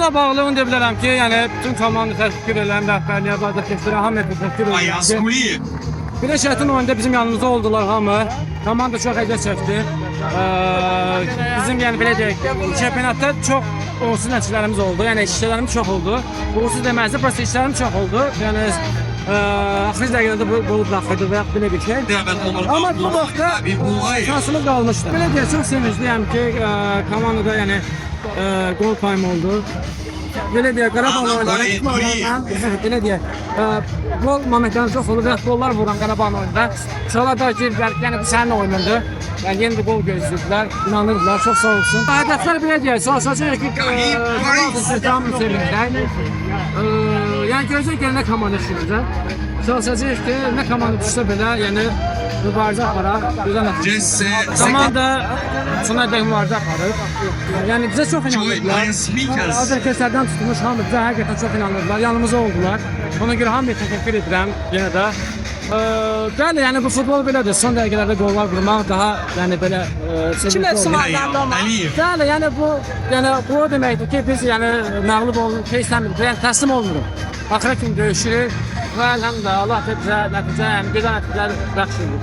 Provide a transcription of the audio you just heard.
Oyunla bağlı onu deyə bilərəm ki, yəni bütün komanda təşəkkür edirəm, rəhbərliyə, bazı keçirəm, hamıya təşəkkür edirəm. Güneşətin oyunda bizim yanımızda oldular hamı. Komanda çox əziyyət çəkdi. Bizim yəni belə deyək, çempionatda çox uğursuz nəticələrimiz oldu. Yəni işlərimiz çox oldu. Uğursuz deməzsə, prosta işlərimiz çox oldu. Yəni axırıncı dəqiqədə bu qolu buraxırdı və belə bir şey. Amma bu vaxtda şansımız qalmışdı. Belə deyək, çox sevincliyəm ki, komandada yəni gol time oldu. Belə deyək, Qarabağ oyunlarından belə deyək, gol momentləri çox oldu və gollar vuran Qarabağ oyununda. Sonra da ki, yəni bu sənin oyunundur. Yəni yeni bir gol gözləyirlər, inanırdılar, çox sağ olsun. Hədəflər belə deyək, çalışacaq ki, tam sevinclər. Yəni gözlə gələnə komanda işimizdə. Çalışacaq ki, nə komanda düşsə belə, yəni mübarizə aparaq, gözəl nəticə. Komanda sona qədər mübarizə aparır. Yəni bizə çox inanırdılar. Azərkeşlərdən tutmuş hamı bizə həqiqətən çox inanırdılar, yanımızda oldular. Ona görə hamıya təşəkkür edirəm yenə də. Bəli, yəni bu futbol belədir. Son dəqiqələrdə qollar vurmaq daha yəni belə Kimə suallarla olmaq? Bəli, yəni bu o deməkdir ki, biz yəni məğlub olduq, istəmirik, yəni təslim olmuruq. Axıra kimi döyüşürük və əlhamdülillah Allah bizə nəticə, yəni gözəl nəticələr bəxş edir.